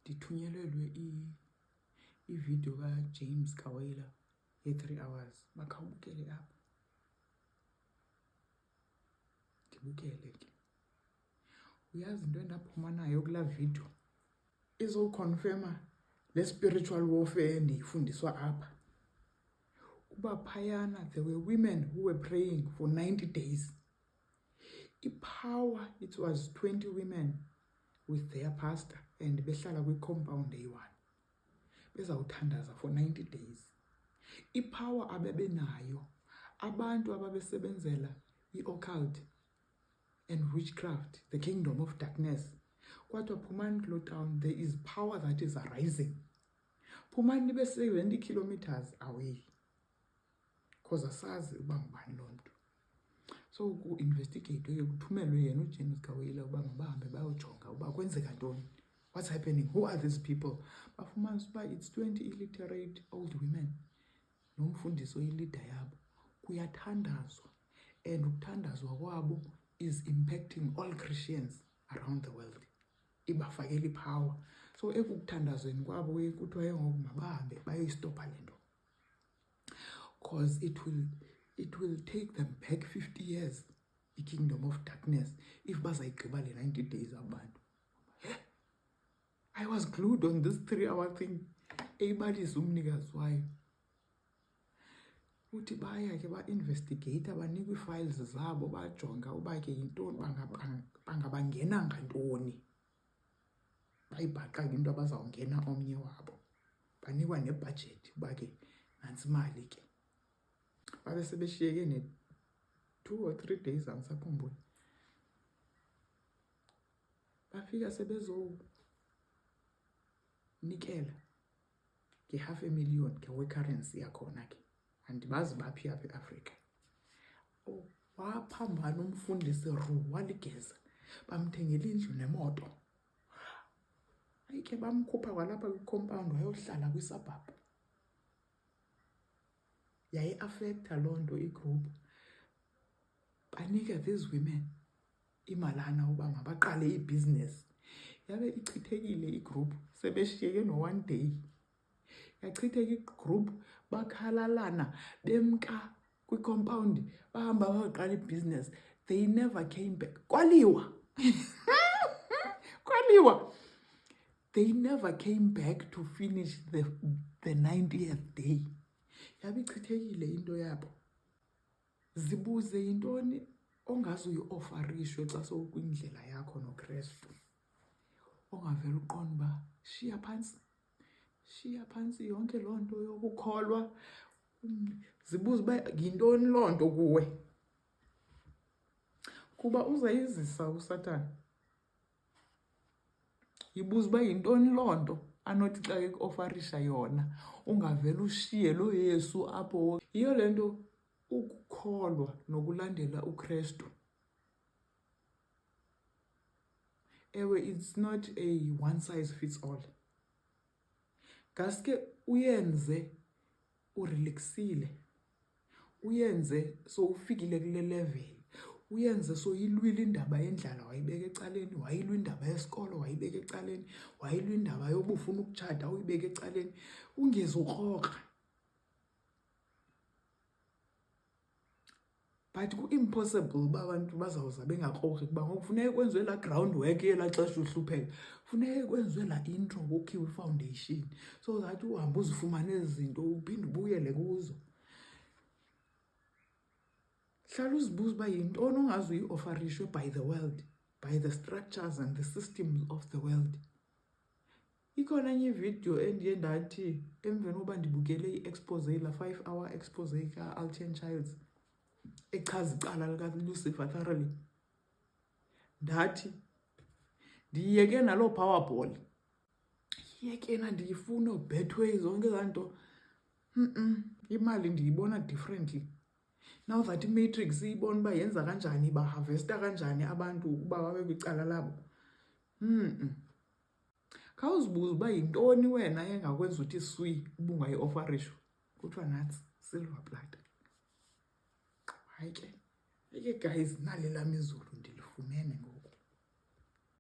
ndithunyelelwe i-video kaJames Kawela ye-3 hours. Makhawubukele apha. Ndibukele ke. Uyazi into endaphuma nayo kulaa video izokonfirma le spiritual warfare endiyifundiswa apha. Uba phayana there were women who were praying for 90 days. Power, it was 20 women with their pastor and behlala kwi-compound eyi-1 bezawuthandaza for 90 days. Power abebenayo abantu ababesebenzela i-occult and witchcraft, the kingdom of darkness. Kwathiwa phumani kuloo town, there is power that is arising. Phumani nibe 70 kilometers away because asazi uba ngubani loo mntu. So ku-investigate kuthumelwe yena uJames Kawela uba mabahambe bayojonga uba kwenzeka ntoni. What's happening? Who are these people? Bafumanisa uba it's 20 illiterate old women nomfundisi oyilida yabo. Kuyathandazwa, and ukuthandazwa kwabo is impacting all Christians around the world. Ibafakela ipower. So ekukuthandazweni kwabo kuthiwa ngoku mabahambe bayoyistopha le nto. Because it will take them back 50 years, the kingdom of darkness, if bazayigqiba le 90 days abantu. I was glued on this 3-hour thing. Eyibalisa umnikazi wayo. Uthi baya ke ba-investigate, banikwa ii-files zabo, bajonga uba ke yintoni bangabangena ngantoni. Bayibhaqa into abazawungena omnye wabo. Banikwa nebhajethi uba ke nantsi imali ke. Babe sebeshiyeke ne-2 or 3 days angisakhumbuli. Bafika sebezonikela nge-500,000 ngewe-currency yakhona ke. Andibazi baphi apha eAfrika. Waphambana umfundisi waligeza. Bamthengela indlu nemoto. Ayike bamkhupha kwalapha kwi-compound wayohlala kwisabhabhu. Yayi-affecta loo nto igroup. Banika these women imalana uba mabaqale ibhizinesi. Yabe ichithekile igroup, sebeshiyeke no-1 day. Yachitheka igroup, bakhalalana, bemka kwi-compound, bahamba bayaqala ibhizinesi. They never came back. Kwaliwa! Kwaliwa! They never came back to finish the 90th day. Yabe ichithekile into yabo. Zibuze yintoni ongazuyi-ofarishwe xa sowukwindlela yakho noKristu. Ongavela uqonda uba shiya phantsi yonke loo nto yokukholwa. Zibuze uba yintoni loo nto kuwe. Kuba uzayizisa uSathane. Yibuze uba yintoni loo nto anothi xa ekuofarisha yona ungavela ushiye lo Yesu apho. Yiyo le nto ukukholwa nokulandela uKristu. Ewe, it's not a one size fits all. Gaske uyenze urelaxile. Uyenze so ufikile kule level. Uyenze so yilwile indaba yendlala wayibeka ecaleni, wayilwa indaba yesikolo wayibeka ecaleni, wayilwa indaba yobufuna ukutshata uyibeka ecaleni. Ungezukroka. But ku-impossible uba abantu bazawuza bengakroki kuba ngoku funeka kwenziwe laa groundwork yelaa xesha uhlupheka. Funeka kwenziwe laa intro kukhiwe i-foundation so that uhambe uzifumane ezi zinto uphinde ubuyele kuzo. Hlala uzibuza uba yintoni ongazuyi-ofarishwe by the world, by the structures and the systems of the world. Ikhona enye ividiyo endiye ndathi emveni koba ndibukele i-expose, la 5-hour expose ka-Alton Childs echaza icala likaLucifer thoroughly. Ndathi ndiyeke naloo Powerball. Yekena ndiyifuna uBetway zonke ezaa nto. Imali ndiyibona differently. Now that iMatrix iyibona uba yenza kanjani, baharvesta kanjani abantu ukuba babe kwicala labo. Khawuzibuza uba yintoni wena engakwenza uthi swi ubungayi-ofarishwa. Kuthiwa nathi silver platter. Hayi ke guys, nali lami izulu ndilifumene ngoku.